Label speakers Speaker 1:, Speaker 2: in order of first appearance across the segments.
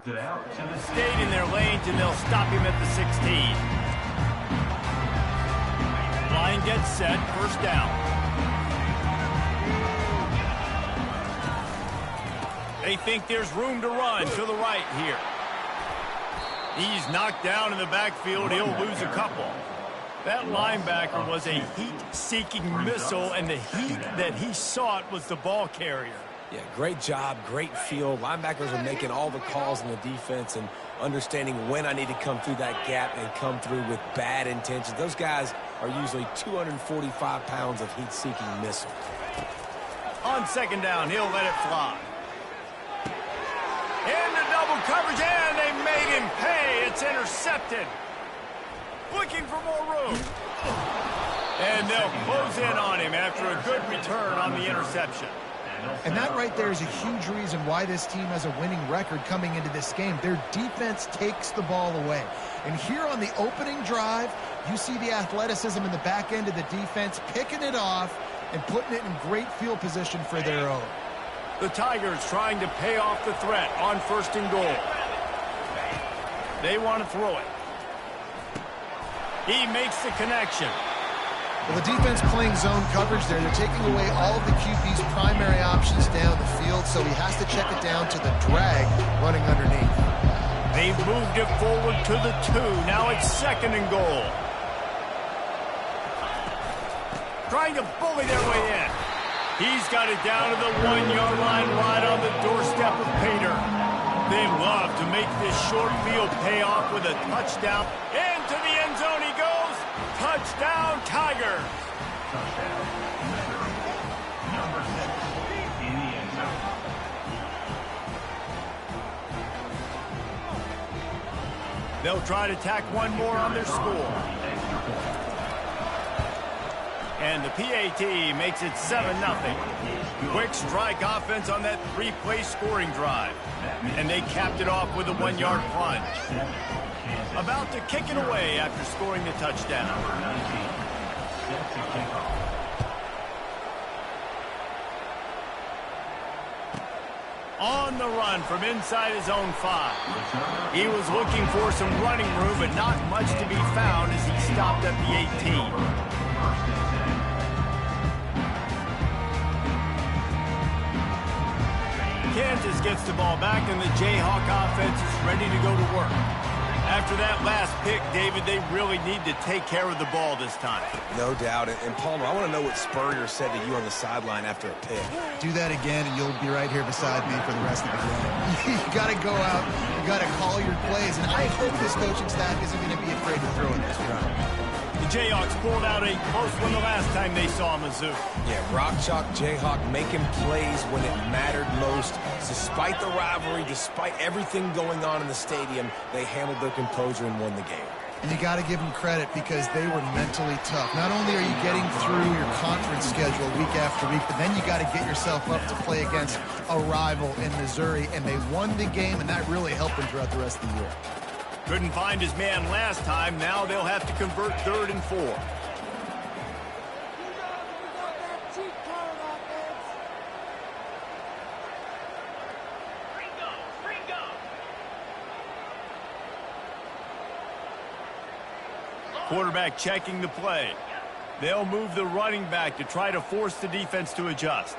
Speaker 1: Stayed in their lanes, and they'll stop him at the 16. Line gets set, first down. They think there's room to run to the right here. He's knocked down in the backfield. He'll lose a couple. That linebacker was a heat-seeking missile, and the heat that he sought was the ball carrier.
Speaker 2: Yeah, great job, great feel. Linebackers are making all the calls in the defense and understanding when I need to come through that gap and come through with bad intentions. Those guys are usually 245 pounds of heat-seeking missile.
Speaker 1: On second down, he'll let it fly. Into double coverage, and they made him pay. It's intercepted. Looking for more room. And they'll close in on him after a good return on the interception.
Speaker 3: And that right there is a huge reason why this team has a winning record coming into this game. Their defense takes the ball away. And here on the opening drive, you see the athleticism in the back end of the defense, picking it off and putting it in great field position for their own.
Speaker 1: The Tigers trying to pay off the threat on first and goal. They want to throw it. He makes the connection.
Speaker 3: Well, the defense playing zone coverage there. They're taking away all of the QB's primary options down the field, so he has to check it down to the drag running underneath.
Speaker 1: They've moved it forward to the 2. Now it's second and goal. Trying to bully their way in. He's got it down to the 1-yard line right on the doorstep of Pater. They love to make this short field pay off with a touchdown. Into the end zone he goes. Touchdown, Tigers. They'll try to tack one more on their score. And the PAT makes it 7-0. Quick strike offense on that 3-play scoring drive. And they capped it off with a 1-yard plunge. About to kick it away after scoring the touchdown. On the run from inside his own 5. He was looking for some running room, but not much to be found as he stopped at the 18. Kansas gets the ball back, and the Jayhawk offense is ready to go to work. After that last pick, David, they really need to take care of the ball this time.
Speaker 2: No doubt. And Palmer, I want to know what Spurrier said to you on the sideline after a pick.
Speaker 3: Do that again, and you'll be right here beside me for the rest of the game. You got to go out. You got to call your plays. And I hope this coaching staff isn't going to be afraid to throw in this drive.
Speaker 1: The Jayhawks pulled out a close one the last time they saw Mizzou.
Speaker 2: Yeah, Rock Chalk Jayhawk making plays when it mattered most. Despite the rivalry, despite everything going on in the stadium, they handled their composure and won the game.
Speaker 3: And you got to give them credit because they were mentally tough. Not only are you getting through your conference schedule week after week, but then you got to get yourself up to play against a rival in Missouri, and they won the game, and that really helped them throughout the rest of the year.
Speaker 1: Couldn't find his man last time. Now they'll have to convert 3rd and 4. Quarterback checking the play. They'll move the running back to try to force the defense to adjust.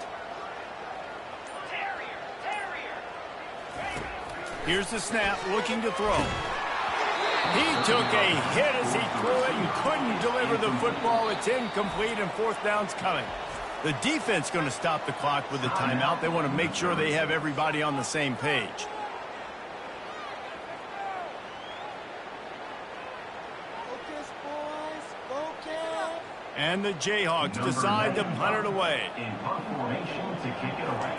Speaker 1: Here's the snap, looking to throw. He took a hit as he threw it and couldn't deliver the football. It's incomplete, and 4th down's coming. The defense going to stop the clock with the timeout. They want to make sure they have everybody on the same page.
Speaker 4: Focus, boys. Focus.
Speaker 1: And the Jayhawks decide to punt it away.
Speaker 5: In punt formation to kick it away.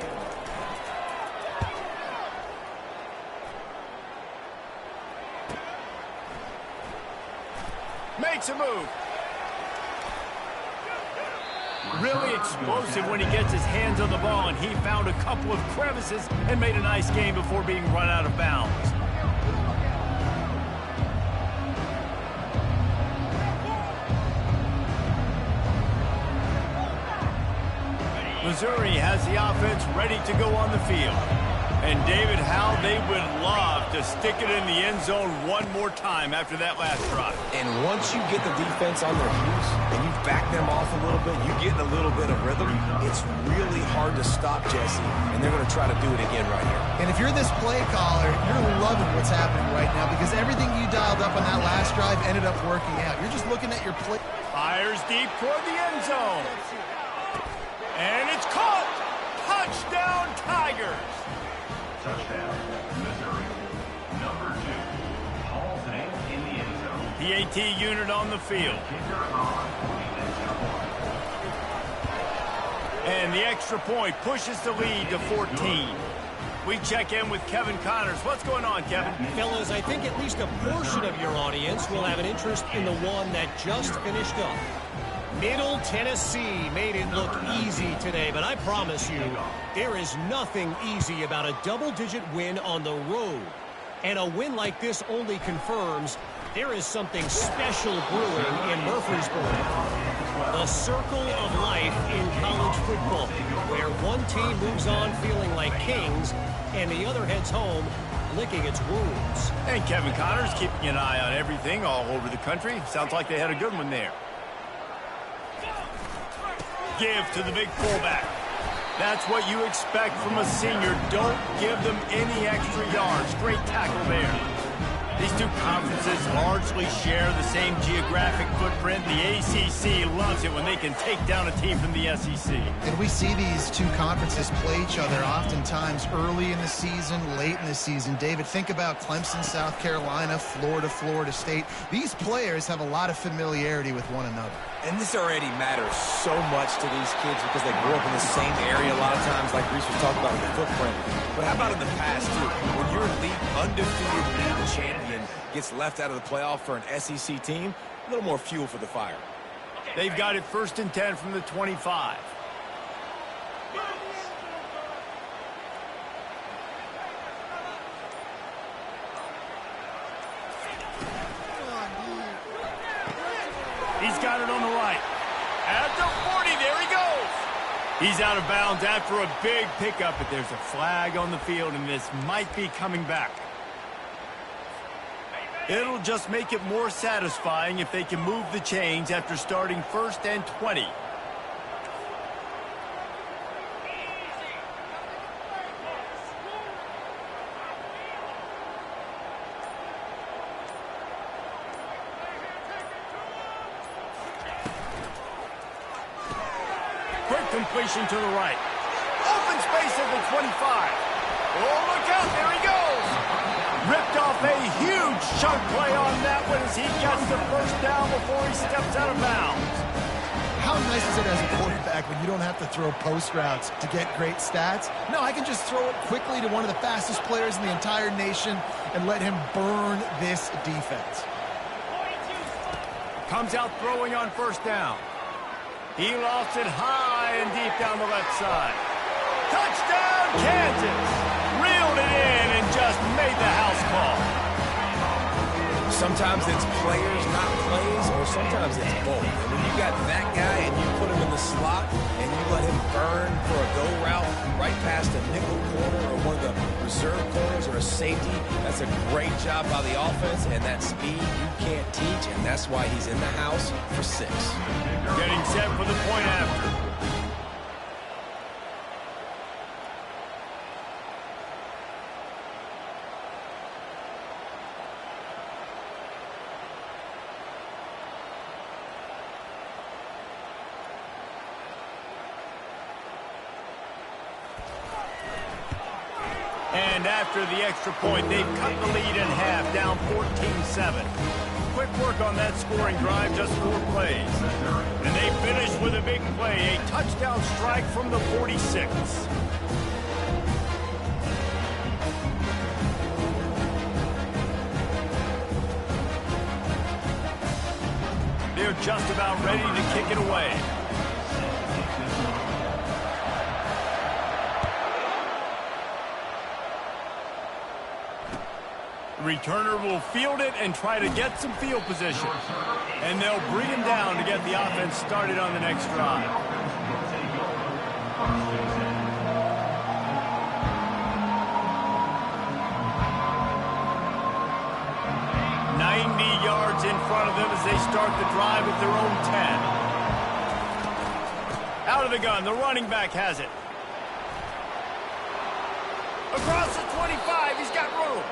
Speaker 1: Makes a move. Really explosive when he gets his hands on the ball, and he found a couple of crevices and made a nice game before being run out of bounds. Missouri has the offense ready to go on the field. And, David, how they would love to stick it in the end zone one more time after that last drive.
Speaker 2: And once you get the defense on their heels and you back them off a little bit, you get in a little bit of rhythm, it's really hard to stop, Jesse, and they're going to try to do it again right here.
Speaker 3: And if you're this play caller, you're loving what's happening right now because everything you dialed up on that last drive ended up working out. You're just looking at your play.
Speaker 1: Fires deep toward the end zone. And it's caught! Touchdown, Tigers!
Speaker 5: Touchdown, Missouri. Number 2. Hall's name in the end zone.
Speaker 1: PAT unit on the field.
Speaker 5: Kicker on the extra point.
Speaker 1: And the extra point pushes the lead to 14. We check in with Kevin Connors. What's going on, Kevin?
Speaker 6: Fellas, I think at least a portion of your audience will have an interest in the one that just finished up. Middle Tennessee made it look easy today, but I promise you, there is nothing easy about a double-digit win on the road. And a win like this only confirms there is something special brewing in Murfreesboro. The circle of life in college football, where one team moves on feeling like kings, and the other heads home licking its wounds.
Speaker 1: And Kevin Connors keeping an eye on everything all over the country. Sounds like they had a good one there. Give to the big fullback. That's what you expect from a senior. Don't give them any extra yards. Great tackle there. These two conferences largely share the same geographic footprint. The ACC loves it when they can take down a team from the SEC.
Speaker 3: And we see these two conferences play each other oftentimes early in the season, late in the season. David, think about Clemson, South Carolina, Florida, Florida State. These players have a lot of familiarity with one another.
Speaker 2: And this already matters so much to these kids because they grew up in the same area a lot of times, like Reese was talking about with the footprint. But how about in the past, too? When your undefeated league champion gets left out of the playoff for an SEC team, a little more fuel for the fire.
Speaker 1: They've got it 1st and 10 from the 25. He's got it on the right. At the 40, there he goes. He's out of bounds after a big pickup, but there's a flag on the field, and this might be coming back. It'll just make it more satisfying if they can move the chains after starting 1st and 20. Completion to the right. Open space at the 25. Oh, look out. There he goes. Ripped off a huge chunk play on that one as he gets the 1st down before he steps out of bounds.
Speaker 3: How nice is it as a quarterback when you don't have to throw post routes to get great stats? No, I can just throw it quickly to one of the fastest players in the entire nation and let him burn this defense.
Speaker 1: Comes out throwing on 1st down. He lost it high and deep down the left side. Touchdown, Kansas! Reeled it in and just made the house call.
Speaker 2: Sometimes it's players, not plays, or sometimes it's both. And when you got that guy and you put him in the slot and you let him burn for a go route right past a nickel corner or one of the reserve corners or a safety, that's a great job by the offense, and that speed you can't teach, and that's why he's in the house for 6.
Speaker 1: Getting set for the point after. And after the extra point, they've cut the lead in half, down 14-7. Quick work on that scoring drive, just 4 plays. And they finish with a big play, a touchdown strike from the 46. They're just about ready to kick it away. Returner will field it and try to get some field position. And they'll bring him down to get the offense started on the next drive. 90 yards in front of them as they start the drive at their own 10. Out of the gun, the running back has it. Across the 25, he's got room.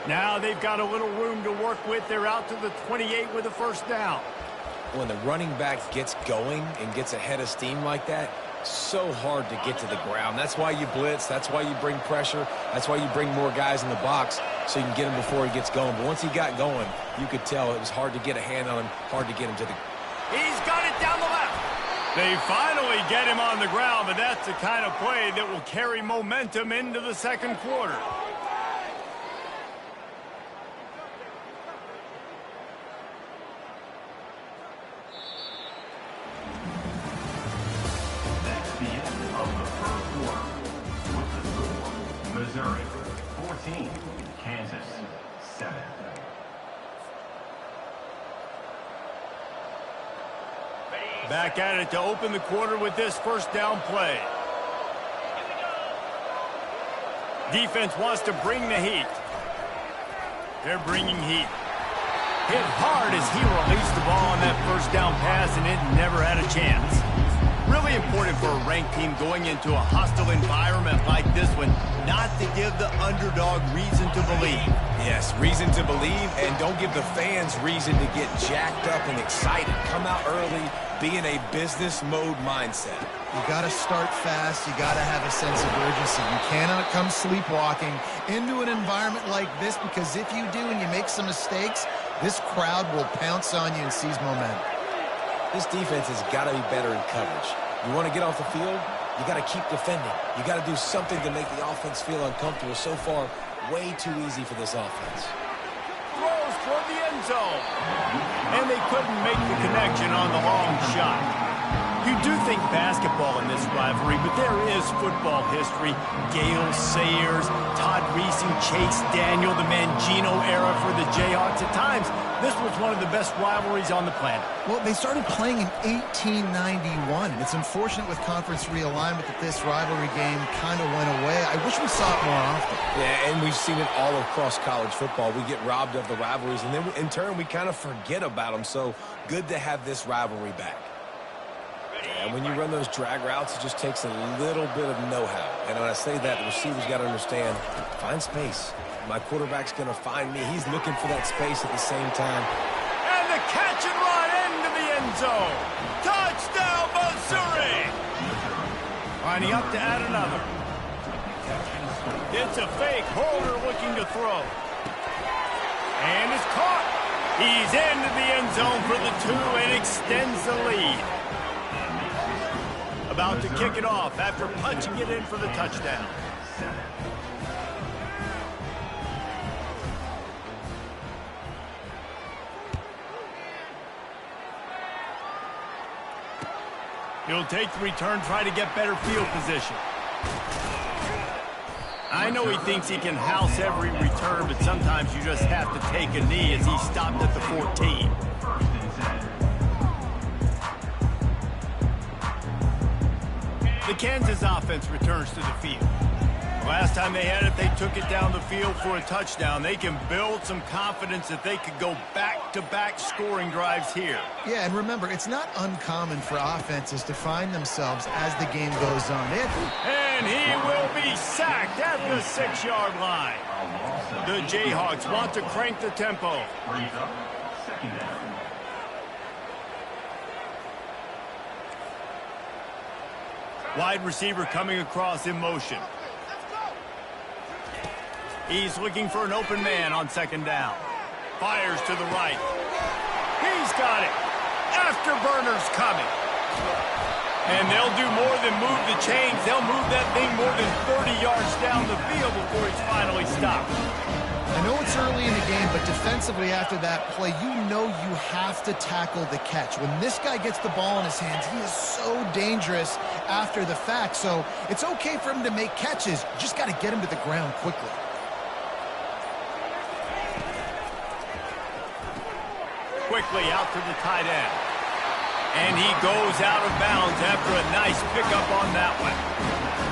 Speaker 1: Now they've got a little room to work with. They're out to the 28 with a first down.
Speaker 2: When the running back gets going and gets ahead of steam like that, so hard to get to the ground. That's why you blitz. That's why you bring pressure. That's why you bring more guys in the box so you can get him before he gets going. But once he got going, you could tell it was hard to get a hand on him, hard to get him to the...
Speaker 1: He's got it down the left. They finally get him on the ground, but that's the kind of play that will carry momentum into the second quarter.
Speaker 5: Missouri 14, Kansas 7.
Speaker 1: Back at it to open the quarter with this first down play. Defense wants to bring the heat. They're bringing heat. Hit hard as he released the ball on that first down pass, and it never had a chance. Really important for a ranked team going into a hostile environment like this one, not to give the underdog reason to believe.
Speaker 2: Yes, reason to believe, and don't give the fans reason to get jacked up and excited. Come out early, be in a business mode mindset.
Speaker 3: You got to start fast. You got to have a sense of urgency. You cannot come sleepwalking into an environment like this, because if you do and you make some mistakes, this crowd will pounce on you and seize momentum.
Speaker 2: This defense has got to be better in coverage. You want to get off the field, you got to keep defending. You got to do something to make the offense feel uncomfortable. So far, way too easy for this offense.
Speaker 1: Throws toward the end zone. And they couldn't make the connection on the long shot. You do think basketball in this rivalry, but there is football history. Gale Sayers, Todd Reese, Chase Daniel, the Mangino era for the Jayhawks. At times, this was one of the best rivalries on the planet.
Speaker 3: Well, they started playing in 1891, and it's unfortunate with conference realignment that this rivalry game kind of went away. I wish we saw it more often.
Speaker 2: Yeah, and we've seen it all across college football. We get robbed of the rivalries, and then in turn, we kind of forget about them. So good to have this rivalry back. And when you run those drag routes, it just takes a little bit of know-how. And when I say that, the receivers got to understand, find space. My quarterback's going to find me. He's looking for that space at the same time.
Speaker 1: And the catch and run into the end zone. Touchdown, Missouri! Lining up to add another. It's a fake. Holder looking to throw. And it's caught. He's into the end zone for the 2 and extends the lead. About to kick it off after punching it in for the touchdown. He'll take the return, try to get better field position. I know he thinks he can house every return, but sometimes you just have to take a knee as he stopped at the 14. The Kansas offense returns to the field. Last time they had it, they took it down the field for a touchdown. They can build some confidence that they could go back-to-back scoring drives here.
Speaker 3: Yeah, and remember, it's not uncommon for offenses to find themselves as the game goes on.
Speaker 1: And he will be sacked at the 6-yard line. The Jayhawks want to crank the tempo.
Speaker 5: Second down.
Speaker 1: Wide receiver coming across in motion. He's looking for an open man on second down. Fires to the right. He's got it. Afterburner's coming. And they'll do more than move the chains. They'll move that thing more than 30 yards down the field before he's finally stopped.
Speaker 3: I know it's early in the game, but defensively after that play, you know you have to tackle the catch. When this guy gets the ball in his hands, he is so dangerous after the fact. So it's okay for him to make catches. You just got to get him to the ground quickly.
Speaker 1: Quickly out to the tight end. And he goes out of bounds after a nice pickup on that one.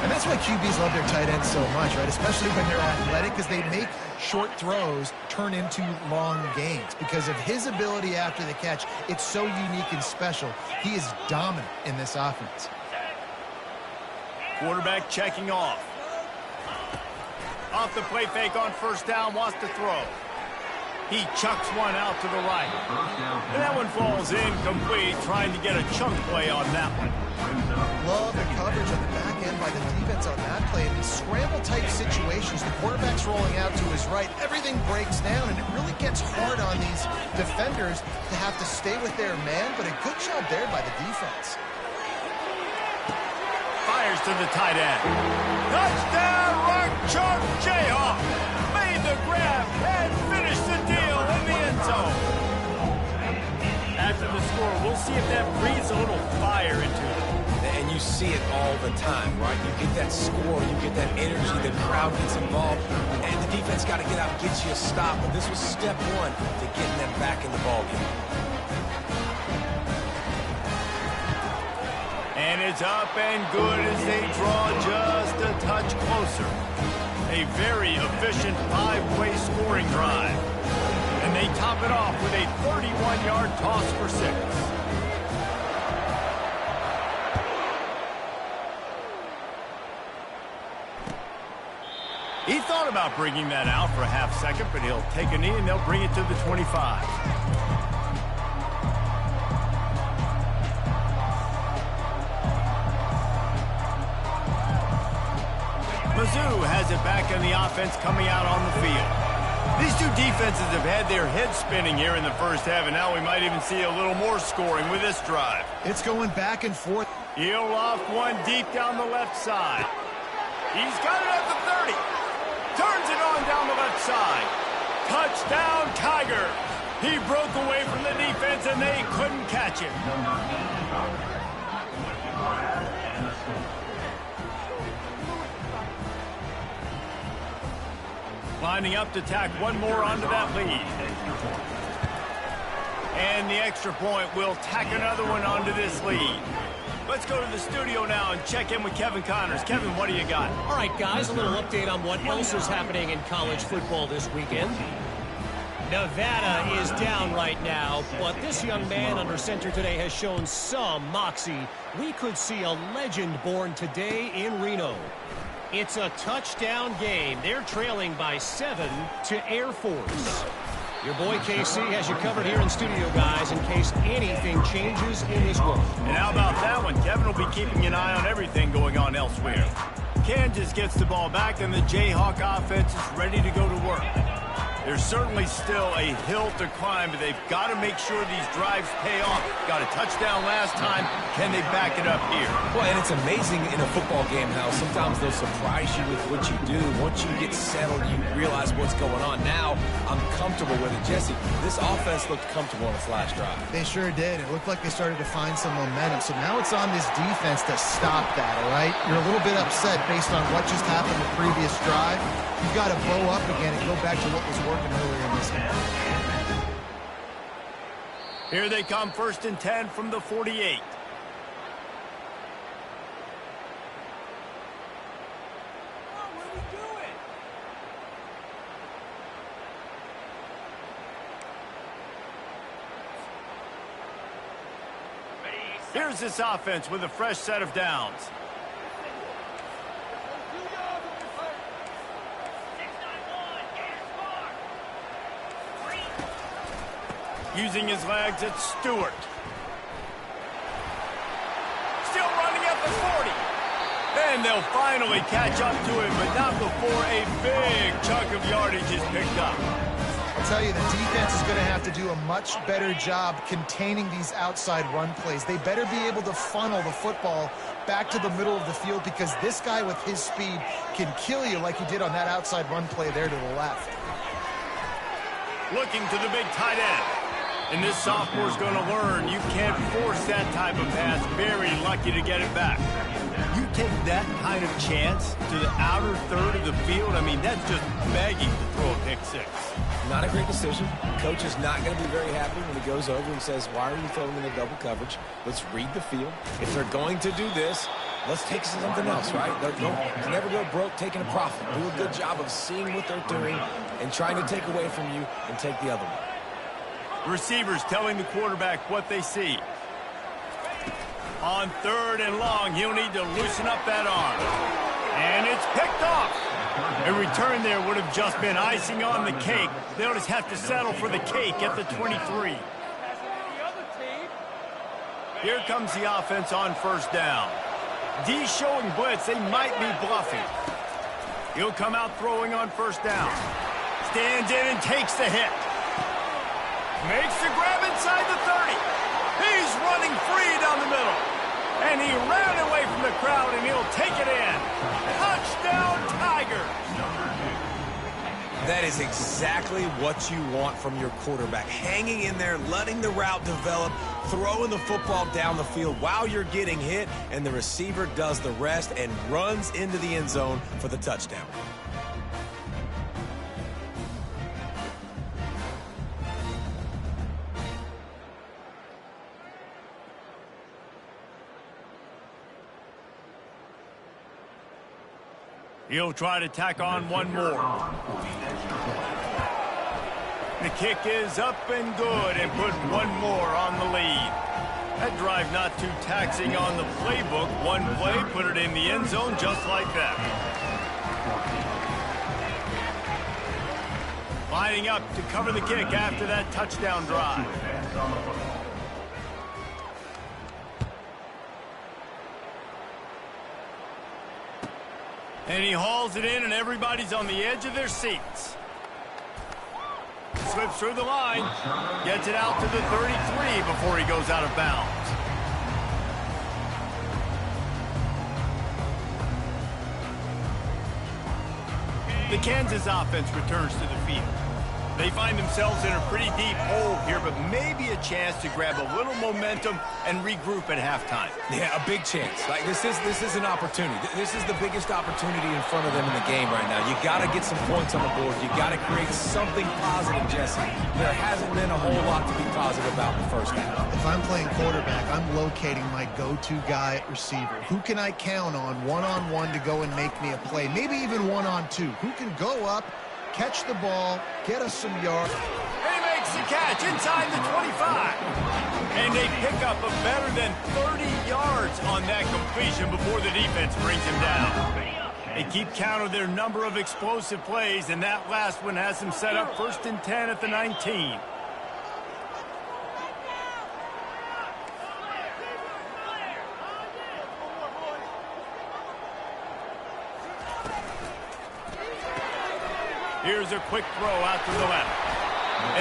Speaker 3: And that's why QBs love their tight ends so much, right? Especially when they're athletic, because they make short throws turn into long gains. Because of his ability after the catch, it's so unique and special. He is dominant in this offense.
Speaker 1: Quarterback checking off. Off the play fake on first down, wants to throw. He chucks one out to the right. And that one falls incomplete, trying to get a chunk play on that one.
Speaker 3: Love the coverage on the back end by the defense on that play. In these scramble-type situations, the quarterback's rolling out to his right. Everything breaks down, and it really gets hard on these defenders to have to stay with their man, but a good job there by the defense.
Speaker 1: Fires to the tight end. Touchdown, Rock Chalk Jayhawk. Made the grab and finished the deal in the end zone. After the score, we'll see if that breathes a little fire into them.
Speaker 2: And you see it all the time, right? You get that score, you get that energy, the crowd gets involved, and the defense got to get out and get you a stop. But this was step one to getting them back in the ballgame.
Speaker 1: And it's up and good as they draw just a touch closer. A very efficient 5-play scoring drive. And they top it off with a 31-yard toss for 6. He thought about bringing that out for a half second, but he'll take a knee and they'll bring it to the 25. Mizzou has it back in the offense coming out on the field. These two defenses have had their heads spinning here in the first half, and now we might even see a little more scoring with this drive.
Speaker 3: It's going back and forth.
Speaker 1: He'll off one deep down the left side. He's got it at the 30. Turns it on down the left side. Touchdown, Tiger. He broke away from the defense, and they couldn't catch him. Lining up to tack one more onto that lead. And the extra point will tack another one onto this lead. Let's go to the studio now and check in with Kevin Connors. Kevin, what do you got?
Speaker 6: All right, guys, a little update on what else is happening in college football this weekend. Nevada is down right now, but this young man under center today has shown some moxie. We could see a legend born today in Reno. It's a touchdown game. They're trailing by 7 to Air Force. Your boy KC has you covered here in studio, guys, in case anything changes in this one.
Speaker 1: And how about that one? Kevin will be keeping an eye on everything going on elsewhere. Kansas gets the ball back, and the Jayhawk offense is ready to go to work. There's certainly still a hill to climb, but they've got to make sure these drives pay off. Got a touchdown last time. Can they back it up here?
Speaker 2: Well, and it's amazing in a football game how sometimes they'll surprise you with what you do. Once you get settled, you realize what's going on. Now, I'm comfortable with it. Jesse, this offense looked comfortable on its last drive.
Speaker 3: They sure did. It looked like they started to find some momentum. So now it's on this defense to stop that, all right? You're a little bit upset based on what just happened the previous drive. You've got to bow up again and go back to what was working earlier in this game.
Speaker 1: Here they come, 1st and 10 from the 48. Here's this offense with a fresh set of downs. Using his legs, it's Stewart. Still running at the 40. And they'll finally catch up to him, but not before a big chunk of yardage is picked up.
Speaker 3: I'll tell you, the defense is going to have to do a much better job containing these outside run plays. They better be able to funnel the football back to the middle of the field, because this guy with his speed can kill you like he did on that outside run play there to the left.
Speaker 1: Looking to the big tight end. And this sophomore's going to learn you can't force that type of pass. Very lucky to get it back. You take that kind of chance to the outer third of the field, I mean, that's just begging to throw a pick six.
Speaker 2: Not a great decision. Coach is not going to be very happy when he goes over and says, why are you throwing in the double coverage? Let's read the field. If they're going to do this, let's take something else, right? Don't never go broke taking a profit. Do a good job of seeing what they're doing and trying to take away from you and take the other one.
Speaker 1: Receivers telling the quarterback what they see. On 3rd and long, he'll need to loosen up that arm. And it's picked off. A return there would have just been icing on the cake. They'll just have to settle for the cake at the 23. Here comes the offense on 1st down. D showing blitz. They might be bluffing. He'll come out throwing on 1st down. Stands in and takes the hit. Makes the grab inside the 30. He's running free down the middle. And he ran away from the crowd, and he'll take it in. Touchdown, Tigers.
Speaker 2: That is exactly what you want from your quarterback. Hanging in there, letting the route develop, throwing the football down the field while you're getting hit, and the receiver does the rest and runs into the end zone for the touchdown.
Speaker 1: He'll try to tack on one more. The kick is up and good and put one more on the lead. That drive not too taxing on the playbook. One play, put it in the end zone just like that. Lining up to cover the kick after that touchdown drive. And he hauls it in, and everybody's on the edge of their seats. Slips through the line, gets it out to the 33 before he goes out of bounds. The Kansas offense returns to the field. They find themselves in a pretty deep hole here, but maybe a chance to grab a little momentum and regroup at halftime.
Speaker 2: Yeah, a big chance. Like this is an opportunity. This is the biggest opportunity in front of them in the game right now. You got to get some points on the board. You got to create something positive, Jesse. There hasn't been a whole lot to be positive about in the first half.
Speaker 3: If I'm playing quarterback, I'm locating my go-to guy at receiver. Who can I count on one-on-one to go and make me a play? Maybe even one-on-two. Who can go up, catch the ball, get us some yards.
Speaker 1: He makes the catch inside the 25. And they pick up a better than 30 yards on that completion before the defense brings him down. They keep count of their number of explosive plays, and that last one has them set up 1st and 10 at the 19. Here's a quick throw out to the left.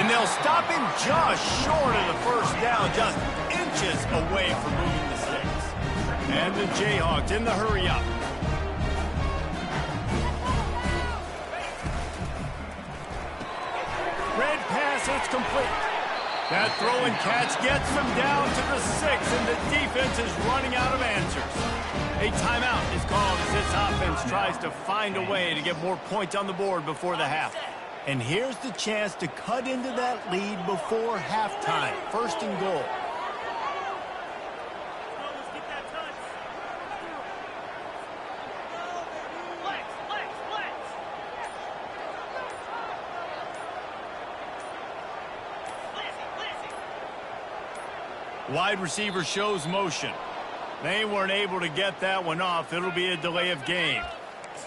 Speaker 1: And they'll stop him just short of the 1st down, just inches away from moving the sticks. And the Jayhawks in the hurry up. Red pass, it's complete. That throw and catch gets them down to the 6, and the defense is running out of answers. A timeout is called as this offense tries to find a way to get more points on the board before the half. And here's the chance to cut into that lead before halftime. 1st and goal. Wide receiver shows motion. They weren't able to get that one off. It'll be a delay of game.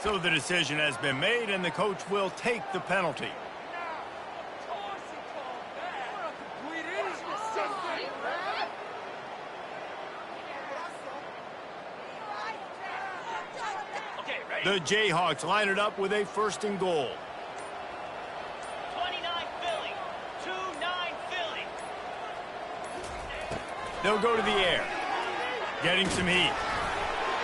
Speaker 1: So the decision has been made, and the coach will take the penalty. The Jayhawks line it up with a 1st and goal.
Speaker 7: 29 Philly, 2-9 Philly.
Speaker 1: They'll go to the air. Getting some heat.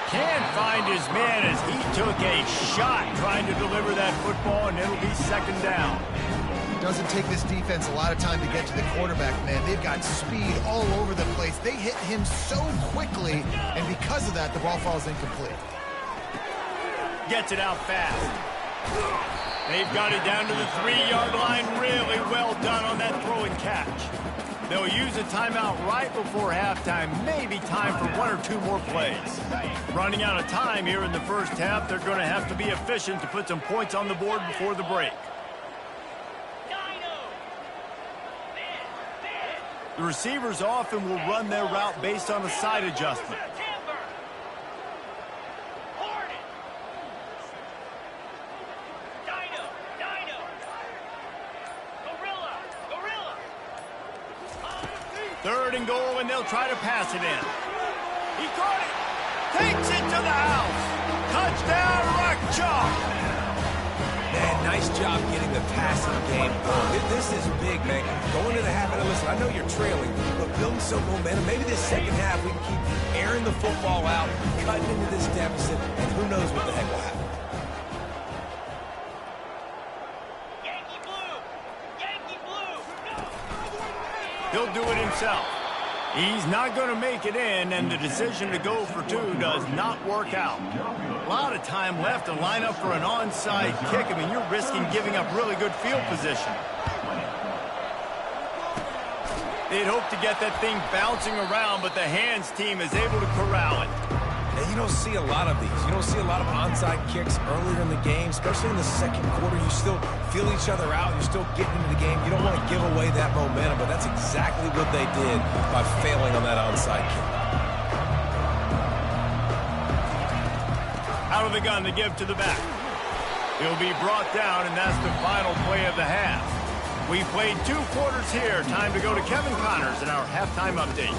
Speaker 1: Can't find his man as he took a shot trying to deliver that football, and it'll be 2nd down.
Speaker 3: Doesn't take this defense a lot of time to get to the quarterback, man. They've got speed all over the place. They hit him so quickly, and because of that, the ball falls incomplete.
Speaker 1: Gets it out fast. They've got it down to the 3-yard line. Really well done on that throw and catch. They'll use a timeout right before halftime, maybe time for one or two more plays. Running out of time here in the first half, they're going to have to be efficient to put some points on the board before the break. The receivers often will run their route based on a side adjustment. Third and goal, and they'll try to pass it in. He caught it. Takes it to the house. Touchdown, Rock Chalk.
Speaker 2: Man, nice job getting the passing game going. This is big, man. Going to the half, and listen, I know you're trailing, but building some momentum. Maybe this second half we can keep airing the football out, cutting into this deficit, and who knows what the heck will happen.
Speaker 1: He'll do it himself. He's not going to make it in, and the decision to go for two does not work out. A lot of time left to line up for an onside kick. I mean, you're risking giving up really good field position. They'd hope to get that thing bouncing around, but the hands team is able to corral it.
Speaker 2: And you don't see a lot of these. You don't see a lot of onside kicks earlier in the game, especially in the second quarter. You still feel each other out. You're still getting into the game. You don't want to give away that momentum, but that's exactly what they did by failing on that onside kick.
Speaker 1: Out of the gun to give to the back. He'll be brought down, and that's the final play of the half. We played 2 quarters here. Time to go to Kevin Connors in our halftime update.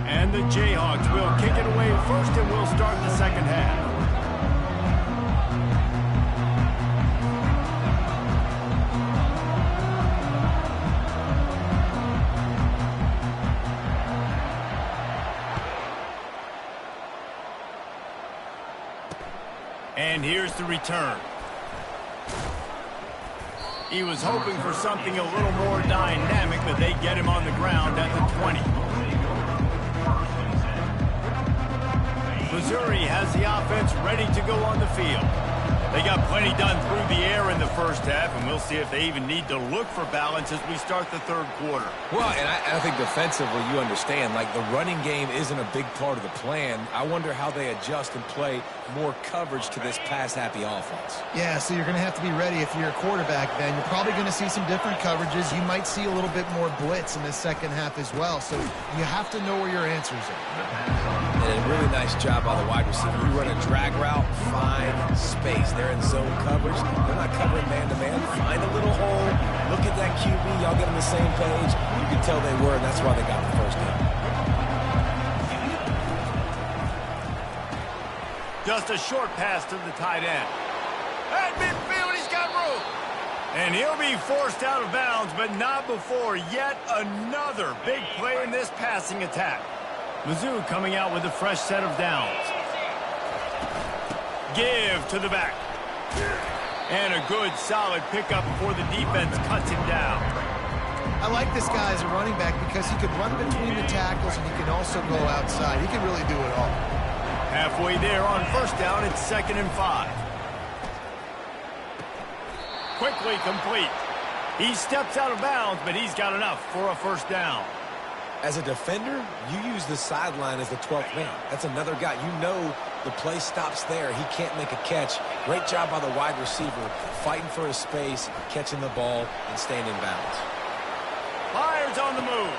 Speaker 1: And the Jayhawks will kick it away first, and we'll start the second half. And here's the return. He was hoping for something a little more dynamic, but they get him on the ground at the 20. Missouri has the offense ready to go on the field. They got plenty done through the air in the first half, and we'll see if they even need to look for balance as we start the third quarter.
Speaker 2: Well, and I think defensively, you understand, like the running game isn't a big part of the plan. I wonder how they adjust and play more coverage to this pass-happy offense.
Speaker 3: Yeah, so you're going to have to be ready if you're a quarterback, then. You're probably going to see some different coverages. You might see a little bit more blitz in the second half as well, so you have to know where your answers are.
Speaker 2: And a really nice job by the wide receiver. You run a drag route, find space. They're in zone coverage. They're not covering man-to-man. Find a little hole. Look at that QB. Y'all get on the same page. You can tell they were, and that's why they got the first down.
Speaker 1: Just a short pass to the tight end. At midfield, he's got room. And he'll be forced out of bounds, but not before yet another big play in this passing attack. Mizzou coming out with a fresh set of downs. Give to the back. And a good, solid pickup before the defense cuts him down.
Speaker 3: I like this guy as a running back because he could run between the tackles and he can also go outside. He can really do it all.
Speaker 1: Halfway there on first down, it's 2nd and 5. Quickly complete. He steps out of bounds, but he's got enough for a first down.
Speaker 2: As a defender, you use the sideline as the 12th man. That's another guy. You know the play stops there. He can't make a catch. Great job by the wide receiver, fighting for his space, catching the ball, and staying in bounds.
Speaker 1: Fires on the move.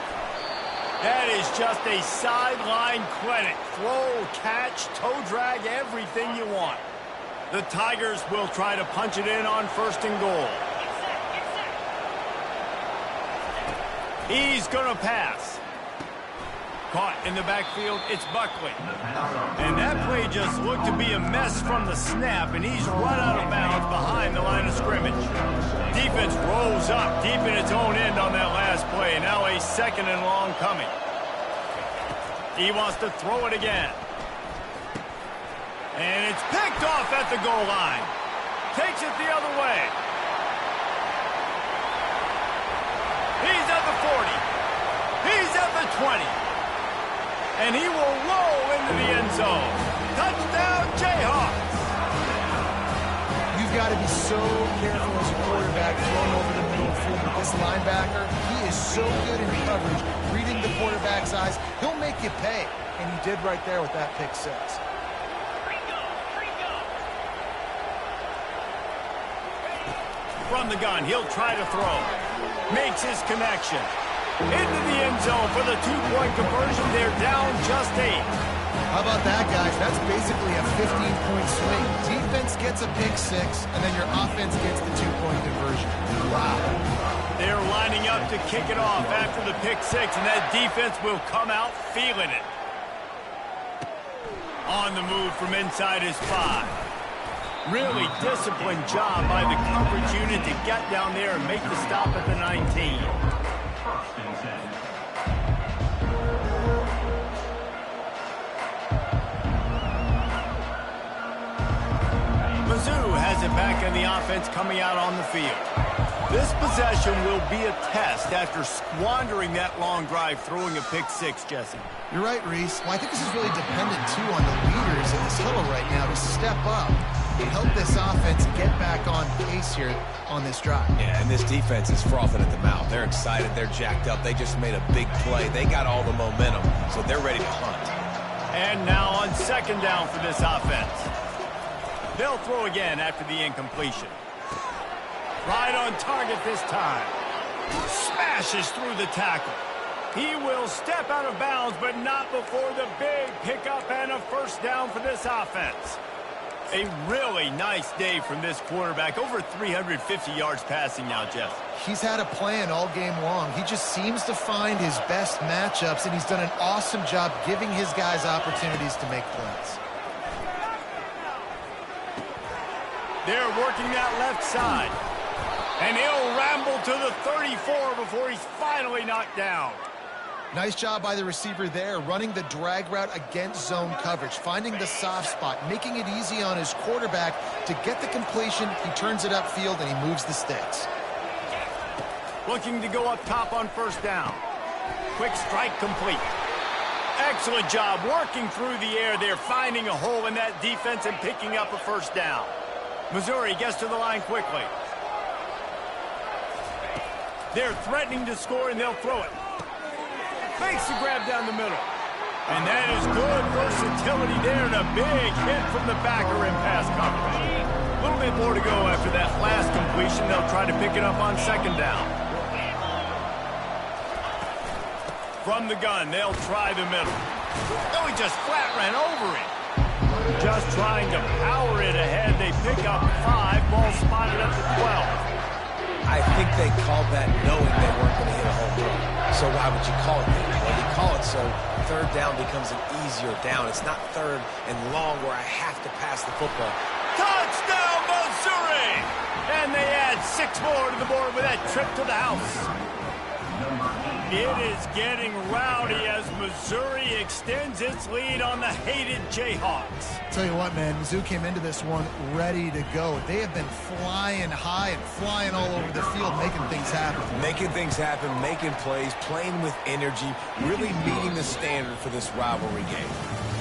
Speaker 1: That is just a sideline clinic. Throw, catch, toe drag, everything you want. The Tigers will try to punch it in on 1st and goal. He's going to pass. Caught in the backfield, it's Buckley. And that play just looked to be a mess from the snap, and he's run out of bounds behind the line of scrimmage. Defense rolls up deep in its own end on that last play. Now a 2nd and long coming. He wants to throw it again. And it's picked off at the goal line. Takes it the other way. He's at the 40. He's at the 20. And he will roll into the end zone. Touchdown, Jayhawks.
Speaker 3: got to be so careful as a quarterback throwing over the middle of the field with this linebacker. He is so good in coverage, reading the quarterback's eyes. He'll make you pay, and he did right there with that pick six.
Speaker 1: From the gun, he'll try to throw. Makes his connection. Into the end zone for the two-point conversion. They're down just 8.
Speaker 3: How about that, guys? That's basically a 15-point swing. Defense gets a pick six, and then your offense gets the two-point conversion. Wow.
Speaker 1: They're lining up to kick it off after the pick six, and that defense will come out feeling it. On the move from inside his 5. Really disciplined job by the coverage unit to get down there and make the stop at the 19.
Speaker 5: First and 10.
Speaker 1: Mizzou has it back in the offense coming out on the field. This possession will be a test after squandering that long drive throwing a pick six, Jesse.
Speaker 3: You're right, Reese. Well, I think this is really dependent, too, on the leaders in this huddle right now to step up and help this offense get back on pace here on this drive.
Speaker 2: Yeah, and this defense is frothing at the mouth. They're excited. They're jacked up. They just made a big play. They got all the momentum, so they're ready to hunt.
Speaker 1: And now on second down for this offense. They'll throw again after the incompletion. Right on target this time. Smashes through the tackle. He will step out of bounds, but not before the big pickup and a first down for this offense. A really nice day from this quarterback. Over 350 yards passing now, Jeff.
Speaker 3: He's had a plan all game long. He just seems to find his best matchups, and he's done an awesome job giving his guys opportunities to make plays.
Speaker 1: They're working that left side. And he'll ramble to the 34 before he's finally knocked down.
Speaker 3: Nice job by the receiver there, running the drag route against zone coverage, finding the soft spot, making it easy on his quarterback to get the completion. He turns it upfield, and he moves the sticks.
Speaker 1: Looking to go up top on first down. Quick strike complete. Excellent job working through the air there, finding a hole in that defense and picking up a first down. Missouri gets to the line quickly. They're threatening to score, and they'll throw it. Makes the grab down the middle. And that is good versatility there, and a big hit from the backer in pass coverage. A little bit more to go after that last completion. They'll try to pick it up on second down. From the gun, they'll try the middle. Oh, he just flat ran over it. Just trying to power it ahead. They pick up 5. Ball spotted up to 12.
Speaker 2: I think they called that knowing they weren't going to hit a home run. So why would you call it that? Well, you call it so third down becomes an easier down. It's not third and long where I have to pass the football.
Speaker 1: Touchdown, Missouri! And they add 6 more to the board with that trip to the house. It is getting rowdy as Missouri extends its lead on the hated Jayhawks.
Speaker 3: Tell you what, man, Mizzou came into this one ready to go. They have been flying high and flying all over the field, making things happen.
Speaker 2: Making things happen, making plays, playing with energy, really meeting the standard for this rivalry game.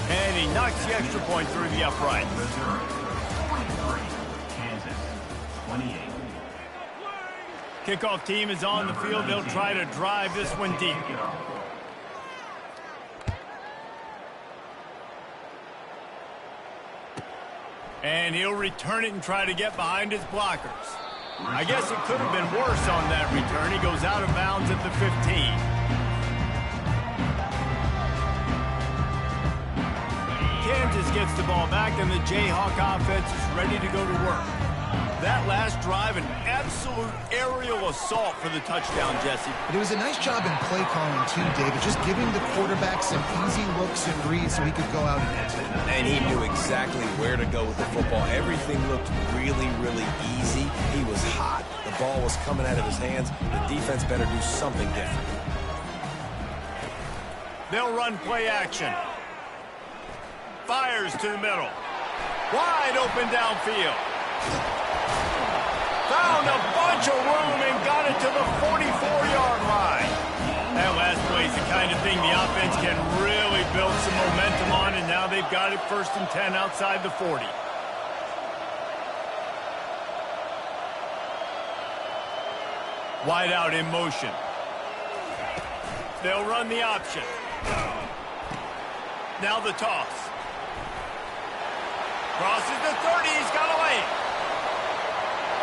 Speaker 1: And he knocks the extra point through the upright.
Speaker 5: Missouri 23, Kansas 28.
Speaker 1: Kickoff team is on the field. They'll try to drive this one deep. And he'll return it and try to get behind his blockers. I guess it could have been worse on that return. He goes out of bounds at the 15. Kansas gets the ball back, and the Jayhawk offense is ready to go to work. That last drive, an absolute aerial assault for the touchdown, Jesse.
Speaker 3: But it was a nice job in play calling, too, David, just giving the quarterback some easy looks and reads so he could go out and hit it.
Speaker 2: And he knew exactly where to go with the football. Everything looked really, really easy. He was hot. The ball was coming out of his hands. The defense better do something different.
Speaker 1: They'll run play action. Fires to the middle. Wide open downfield. Found a bunch of room and got it to the 44-yard line. That last play is the kind of thing the offense can really build some momentum on, and now they've got it 1st and 10 outside the 40. Wide out in motion. They'll run the option. Now the toss. Crosses the 30. He's got away.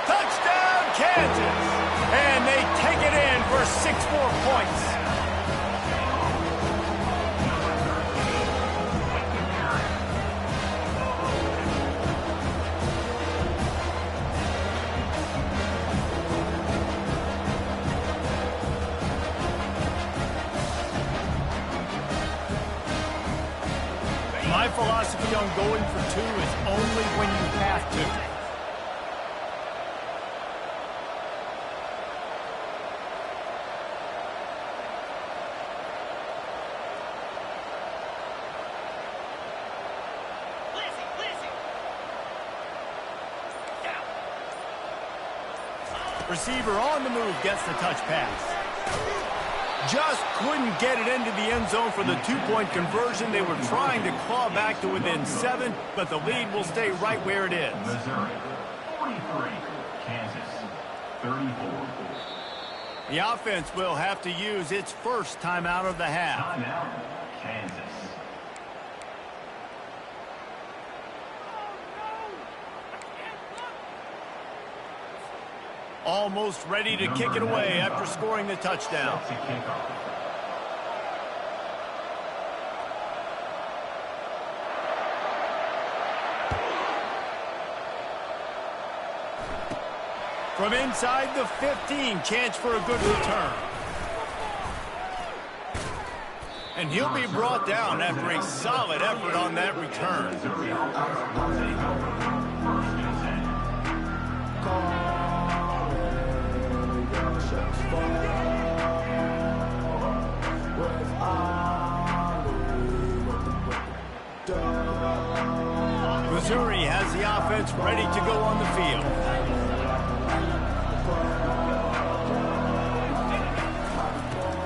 Speaker 1: Touchdown, Kansas. And they take it in for 6 more points. My philosophy on going for 2 is only when you have to. Receiver on the move gets the touch pass. Just couldn't get it into the end zone for the 2-point conversion. They were trying to claw back to within 7, but the lead will stay right where it is.
Speaker 5: Missouri, 43. Kansas, 34.
Speaker 1: The offense will have to use its first timeout of the half.
Speaker 5: Timeout, Kansas.
Speaker 1: Almost ready to kick it away after scoring the touchdown.
Speaker 5: Set to kick off.
Speaker 1: From inside the 15, chance for a good return. And he'll be brought down after a solid effort on that return.
Speaker 5: Missouri offense wants a helper. First and 10.
Speaker 1: Missouri has the offense ready to go on the field.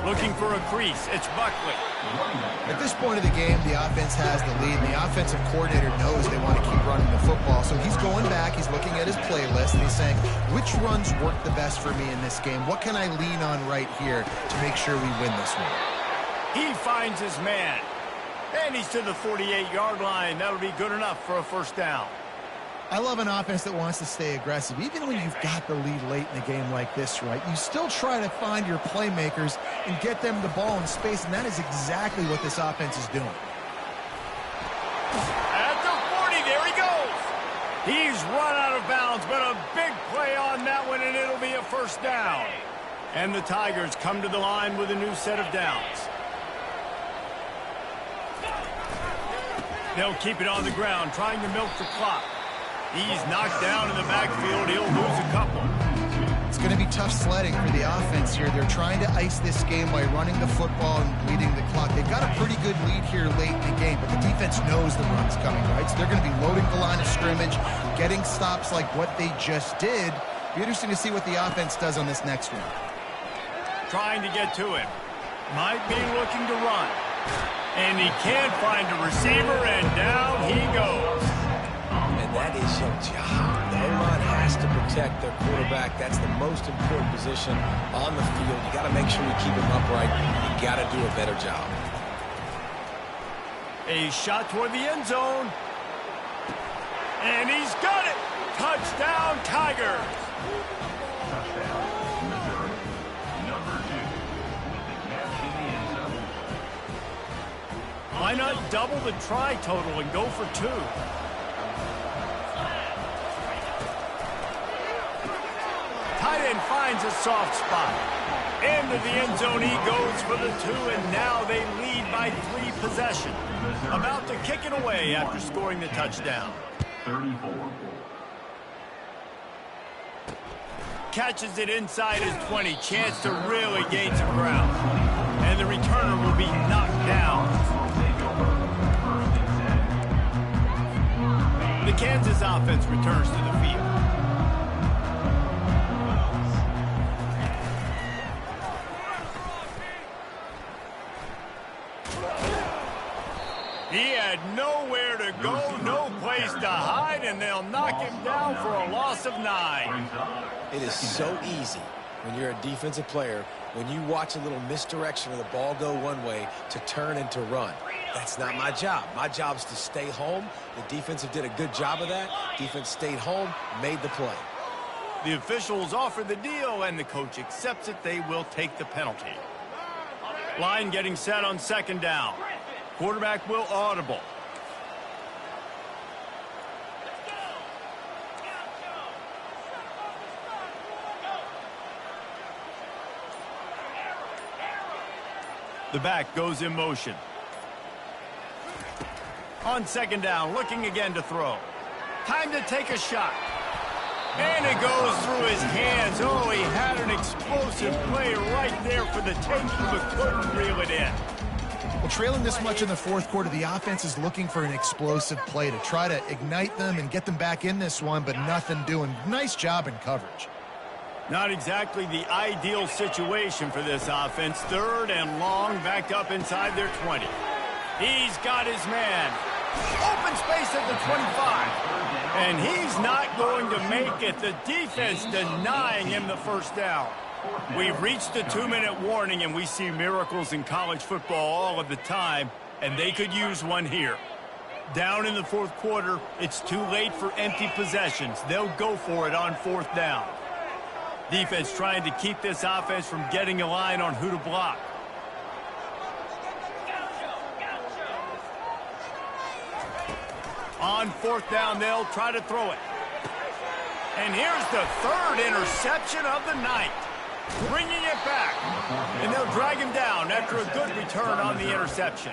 Speaker 1: Looking for a crease. It's Buckley.
Speaker 3: At this point of the game, the offense has the lead, and the offensive coordinator knows they want to keep running the football. So he's going back, he's looking at his playlist, and he's saying, which runs work the best for me in this game? What can I lean on right here to make sure we win this one?
Speaker 1: He finds his man. And he's to the 48-yard line. That'll be good enough for a first down.
Speaker 3: I love an offense that wants to stay aggressive. Even when you've got the lead late in the game like this, right, you still try to find your playmakers and get them the ball in space, and that is exactly what this offense is doing.
Speaker 1: At the 40, there he goes. He's run out of bounds, but a big play on that one, and it'll be a first down. And the Tigers come to the line with a new set of downs. They'll keep it on the ground, trying to milk the clock. He's knocked down in the backfield. He'll lose a couple.
Speaker 3: It's going to be tough sledding for the offense here. They're trying to ice this game by running the football and bleeding the clock. They've got a pretty good lead here late in the game, but the defense knows the run's coming, right? So they're going to be loading the line of scrimmage, getting stops like what they just did. Be interesting to see what the offense does on this next one.
Speaker 1: Trying to get to him. Might be looking to run. And he can't find a receiver, and down he goes.
Speaker 2: And that is your job. The O-line has to protect their quarterback. That's the most important position on the field. You got to make sure you keep him upright. You got to do a better job.
Speaker 1: A shot toward the end zone. And he's got it. Touchdown, Tigers.
Speaker 5: Touchdown, Missouri. Number 2 with the catch in the end zone.
Speaker 1: Why not double the try total and go for 2? Tight end finds a soft spot. Into the end zone he goes for the 2, and now they lead by 3 possessions. About to kick it away after scoring the touchdown.
Speaker 5: 34.
Speaker 1: Catches it inside his 20. Chance to really gain some ground. And the returner will be knocked down. The Kansas offense returns to the field. He had nowhere to go, no place to hide, and they'll knock him down for a loss of 9.
Speaker 2: It is so easy when you're a defensive player, when you watch a little misdirection of the ball go one way to turn and to run. That's not my job. My job is to stay home. The defensive did a good job of that. Defense stayed home, made the play.
Speaker 1: The officials offer the deal, and the coach accepts it. They will take the penalty. Line getting set on second down. Quarterback will audible. The back goes in motion. On second down, looking again to throw. Time to take a shot. And it goes through his hands. Oh, he had an explosive play right there for the taking, but couldn't reel it in.
Speaker 3: Well, trailing this much in the fourth quarter, the offense is looking for an explosive play to try to ignite them and get them back in this one, but nothing doing. Nice job in coverage.
Speaker 1: Not exactly the ideal situation for this offense. Third and long, backed up inside their 20. He's got his man. Open space at the 25. And he's not going to make it. The defense denying him the first down. We've reached the 2-minute warning, and we see miracles in college football all of the time, and they could use one here. Down in the fourth quarter, it's too late for empty possessions. They'll go for it on fourth down. Defense trying to keep this offense from getting a line on who to block. On fourth down, they'll try to throw it. And here's the third interception of the night. Bringing it back. And they'll drag him down after a good return on the interception.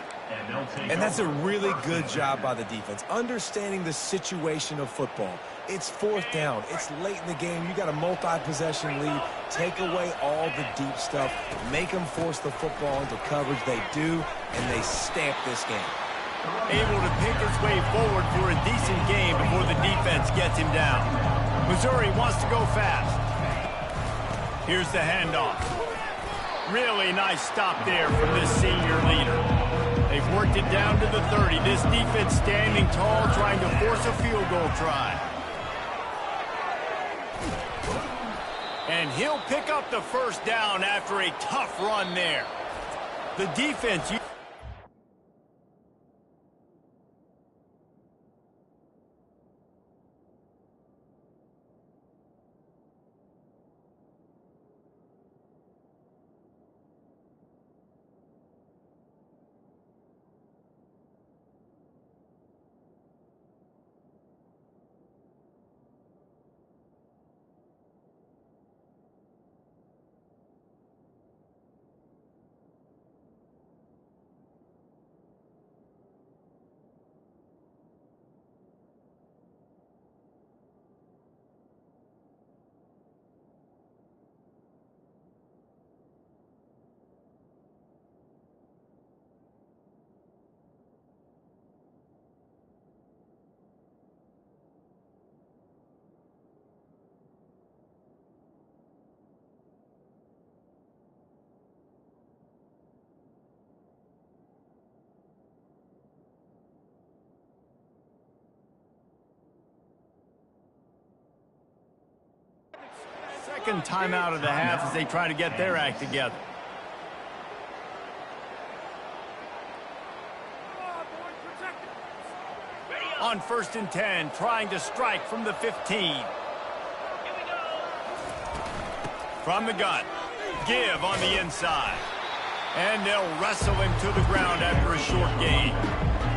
Speaker 2: And that's a really good job by the defense, understanding the situation of football. It's fourth down. It's late in the game. You got a multi-possession lead. Take away all the deep stuff. Make them force the football into coverage. They do, and they stamp this game.
Speaker 1: Able to pick his way forward for a decent game before the defense gets him down. Missouri wants to go fast. Here's the handoff. Really nice stop there from this senior leader. They've worked it down to the 30. This defense standing tall, trying to force a field goal try. And he'll pick up the first down after a tough run there. The defense... Second timeout of the half as they try to get their act together. On 1st and 10, trying to strike from the 15. From the gun. Give on the inside. And they'll wrestle him to the ground after a short gain.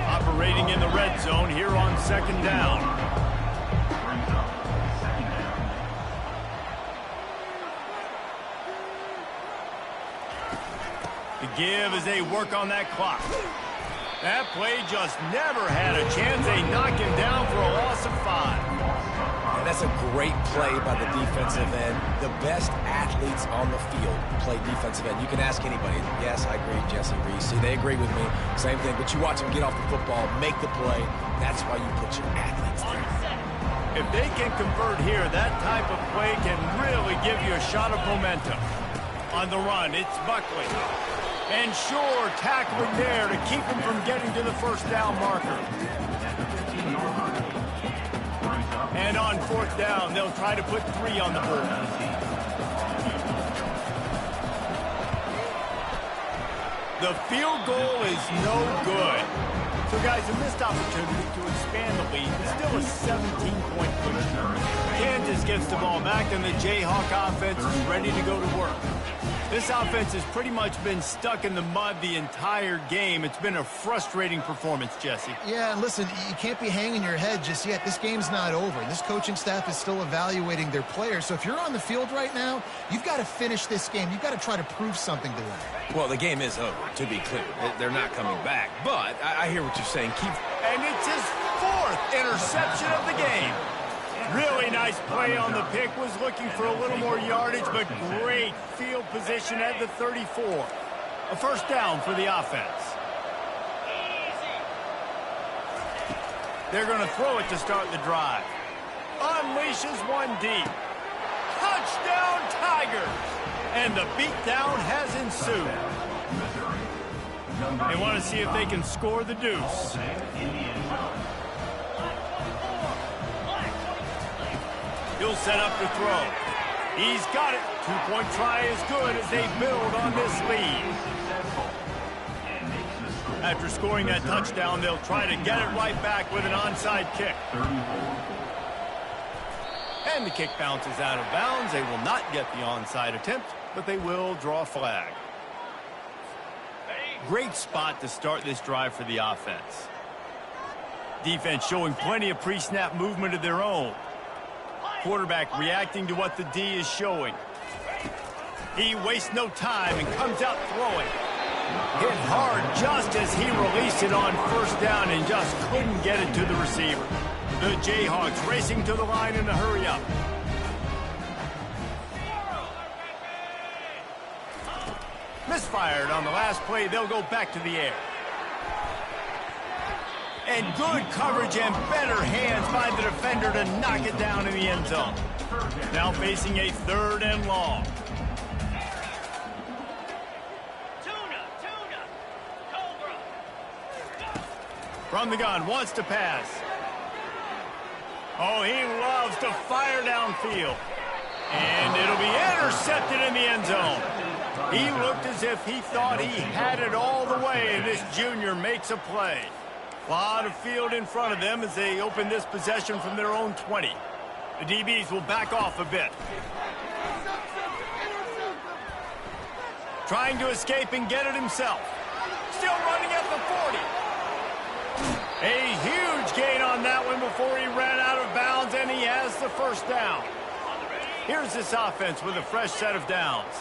Speaker 1: Operating in the red zone here on second down. The give as they work on that clock. That play just never had a chance. They knock him down for a loss of 5.
Speaker 2: And that's a great play by the defensive end. The best athletes on the field play defensive end. You can ask anybody. Yes, I agree, Jesse Reese. See, they agree with me. Same thing. But you watch them get off the football, make the play. That's why you put your athletes there.
Speaker 1: If they can convert here, that type of play can really give you a shot of momentum. On the run, it's Buckley. And sure, tackling there to keep him from getting to the first down marker. And on 4th down, they'll try to put 3 on the board. The field goal is no good. So, guys, a missed opportunity to expand the lead. It's still a 17-point lead. Kansas gets the ball back, and the Jayhawk offense is ready to go to work. This offense has pretty much been stuck in the mud the entire game. It's been a frustrating performance, Jesse.
Speaker 3: Yeah, and listen, you can't be hanging your head just yet. This game's not over. This coaching staff is still evaluating their players. So if you're on the field right now, you've got to finish this game. You've got to try to prove something to them.
Speaker 2: Well, the game is over, to be clear. They're not coming back. But I hear what you're saying.
Speaker 1: And it's his 4th interception of the game. Really nice play on the pick. Was looking for a little more yardage, but great field position at the 34. A first down for the offense. They're going to throw it to start the drive. Unleashes one deep. Touchdown, Tigers! And the beatdown has ensued. They want to see if they can score the deuce. He'll set up to throw. He's got it. 2-point try is good as they build on this lead. After scoring that touchdown, they'll try to get it right back with an onside kick. And the kick bounces out of bounds. They will not get the onside attempt, but they will draw a flag. Great spot to start this drive for the offense. Defense showing plenty of pre-snap movement of their own. Quarterback reacting to what the D is showing. He wastes no time and comes out throwing. Hit hard just as he released it on first down and just couldn't get it to the receiver. The Jayhawks racing to the line in a hurry up. Misfired on the last play. They'll go back to the air. And good coverage and better hands by the defender to knock it down in the end zone. Now facing a 3rd and long. From the gun, wants to pass. Oh, he loves to fire downfield. And it'll be intercepted in the end zone. He looked as if he thought he had it all the way, and this junior makes a play. A lot of field in front of them as they open this possession from their own 20. The DBs will back off a bit. Trying to escape and get it himself. Still running at the 40. A huge gain on that one before he ran out of bounds, and he has the first down. Here's this offense with a fresh set of downs.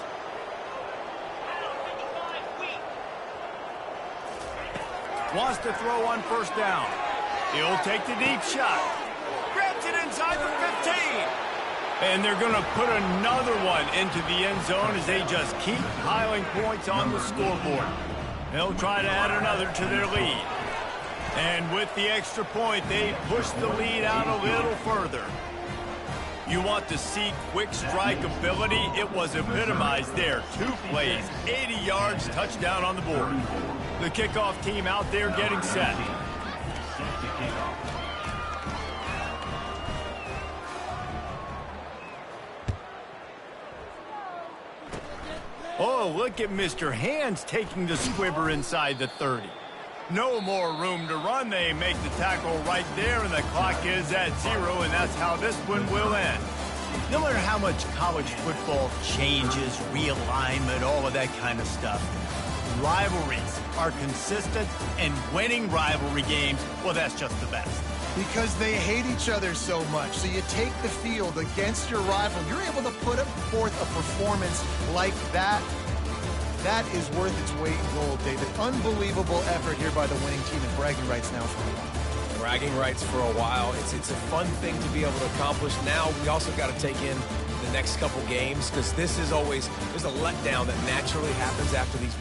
Speaker 1: Wants to throw on first down. He'll take the deep shot. Grabs it inside the 15. And they're going to put another one into the end zone as they just keep piling points on the scoreboard. They'll try to add another to their lead. And with the extra point, they push the lead out a little further. You want to see quick strike ability? It was epitomized there. 2 plays, 80 yards, touchdown on the board. The kickoff team out there getting set. Oh, look at Mr. Hands taking the squibber inside the 30. No more room to run. They make the tackle right there, and the clock is at 0, and that's how this one will end. No matter how much college football changes, realignment, all of that kind of stuff, rivalries are consistent, and winning rivalry games, well, that's just the best.
Speaker 3: Because they hate each other so much. So you take the field against your rival. You're able to put forth a performance like that. That is worth its weight in gold, David. Unbelievable effort here by the winning team, and bragging rights now for a while.
Speaker 2: Bragging rights for a while. It's a fun thing to be able to accomplish. Now we also got to take in the next couple games, because this is always, there's a letdown that naturally happens after these